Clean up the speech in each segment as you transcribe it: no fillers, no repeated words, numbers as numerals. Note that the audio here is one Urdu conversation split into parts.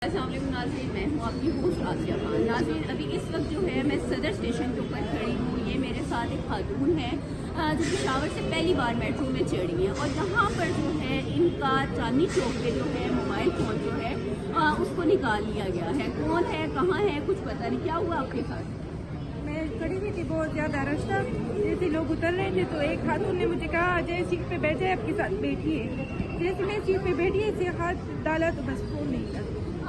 السلام علیکم ناظرین، میں ہوں آپ کی ہوسٹ آسیہ خان۔ ناظرین، ابھی اس وقت جو ہے میں صدر اسٹیشن کے اوپر کھڑی ہوں۔ یہ میرے ساتھ ایک خاتون ہے جو پشاور سے پہلی بار میٹرو میں چڑھی ہیں، اور یہاں پر جو ہے ان کا چاندنی چوک پہ جو ہے موبائل فون جو ہے اس کو نکال لیا گیا ہے۔ کون ہے، کہاں ہے، کچھ پتہ نہیں۔ کیا ہوا آپ کے ساتھ؟ میں کھڑی ہوئی تھی، بہت زیادہ رش تھا، جیسے لوگ اتر رہے تھے تو ایک خاتون نے مجھے کہا جائے سیٹ پہ بیٹھ جائے، آپ کے ساتھ بیٹھیے۔ جیسے میں سیٹ پہ بیٹھی اسے ہاتھ ڈالا تو بس فون نہیں تھا۔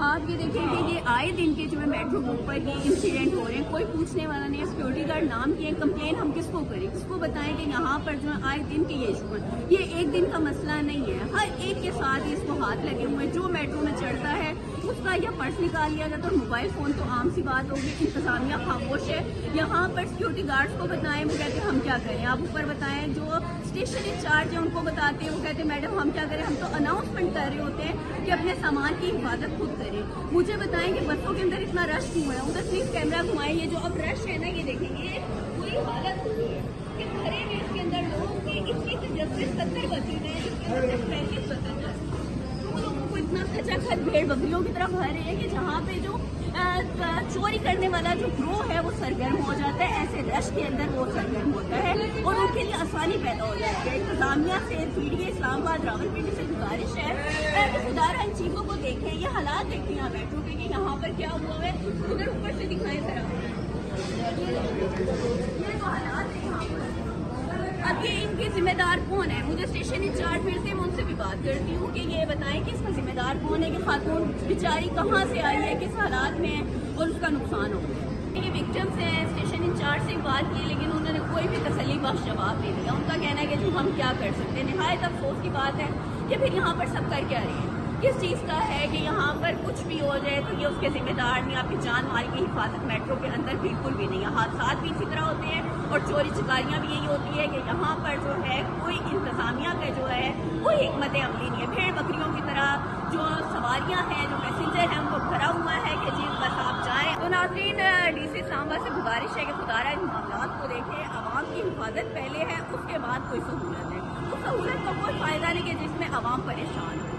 آپ یہ دیکھیں کہ یہ آئے دن کے جو ہے میٹرو کے اوپر یہ انسیڈنٹ ہو رہے ہیں، کوئی پوچھنے والا نہیں ہے۔ سیکورٹی گارڈ نام کی ہے، کمپلین ہم کس کو کریں، کس کو بتائیں کہ یہاں پر جو ہے آئے دن کے یہ ایشو ہے۔ یہ ایک دن کا مسئلہ نہیں ہے، ہر ایک کے ساتھ اس کو ہاتھ لگے ہوئے ہیں۔ جو میٹرو میں چڑھتا ہے اس کا یا پرس نکال لیا جاتا ہے، موبائل فون تو عام سی بات ہوگی۔ انتظامیہ خاموش ہے۔ یہاں پر سیکورٹی گارڈز کو بتائیں، وہ کہتے ہیں ہم کیا کریں، آپ اوپر بتائیں۔ جو اسٹیشن انچارج ہیں ان کو بتاتے ہیں، وہ کہتے ہیں میڈم ہم کیا کریں، ہم تو اناؤنسمنٹ کر رہے ہوتے ہیں کہ اپنے سامان کی حفاظت خود کریں۔ مجھے بتائیں کہ بسوں کے اندر اتنا رش کیوں ہے؟ ادھر پلیز کیمرہ گھمائیں۔ یہ جو اب رش ہے نا، یہ دیکھیں گے پوری حالت ہوئی ہے کہ بھرے ہوئے اس کے اندر لوگ کی اتنی تجسس 70 بچے ہیں جس کے اندر 35 بچے ہیں۔ تو لوگوں کو اتنا کھچا کھچ بھیڑ بکریوں کی طرح بھر رہے ہیں کہ جہاں پہ جو چوری کرنے والا جو گروہ ہے وہ سرگرم ہو جاتا ہے، ایسے رش کے اندر وہ سرگرم ہوتا ہے اور ان کے لیے آسانی پیدا ہو جاتی ہے۔ انتظامیہ سے، PDA اسلام آباد راولپنڈی سے گزارش ہے کہ خدا را ان چیزوں کو دیکھیں، یہ حالات دیکھیں آپ میٹرو کے کہ یہاں پر کیا ہوا ہے۔ ادھر اوپر سے دکھائیں ذرا، یہ تو حالات ہیں یہاں پر۔ اب یہ ان کے ذمہ دار کون ہے؟ مجھے اسٹیشن انچارج ملتے ہیں، میں ان سے بھی بات کرتی ہوں کہ یہ بتائیں کہ اس کا ذمہ دار کون ہے کہ خاتون بیچاری کہاں سے آئی ہے، کس حالات میں ہے اور اس کا نقصان ہو گیا۔ یہ وکٹمس ہیں، اسٹیشن انچارج سے بات کی لیکن انہوں نے کوئی بھی تسلی بخش جواب نہیں دیا۔ ان کا کہنا ہے کہ جو ہم کیا کر سکتے ہیں۔ نہایت افسوس کی بات ہے کہ پھر یہاں پر سب کر کیا رہے ہیں، کس چیز کا ہے کہ یہاں پر کچھ بھی ہو جائے تو یہ اس کے ذمہ دار نہیں۔ آپ کی جان مال کی حفاظت میٹرو کے اندر بالکل بھی نہیں ہے۔ حادثات بھی اسی طرح ہوتے ہیں اور چوری چکاریاں بھی یہی ہوتی ہے کہ یہاں پر جو ہے کوئی انتظامیہ کا جو ہے کوئی حکمت عملی نہیں ہے۔ بھیڑ بکریوں کی طرح جو سواریاں ہیں، جو پیسنجر ہیں، ان کو بھرا ہوا ہے کہ جی بس آپ جائیں۔ تو ناظرین، DC اسلام آباد سے گزارش ہے کہ خدا را ان معاملات کو دیکھیں، عوام کی حفاظت پہلے ہے، اس کے بعد کوئی سہولت ہے۔ اس سہولت کا کوئی فائدہ نہیں کہ جس میں عوام پریشان ہے۔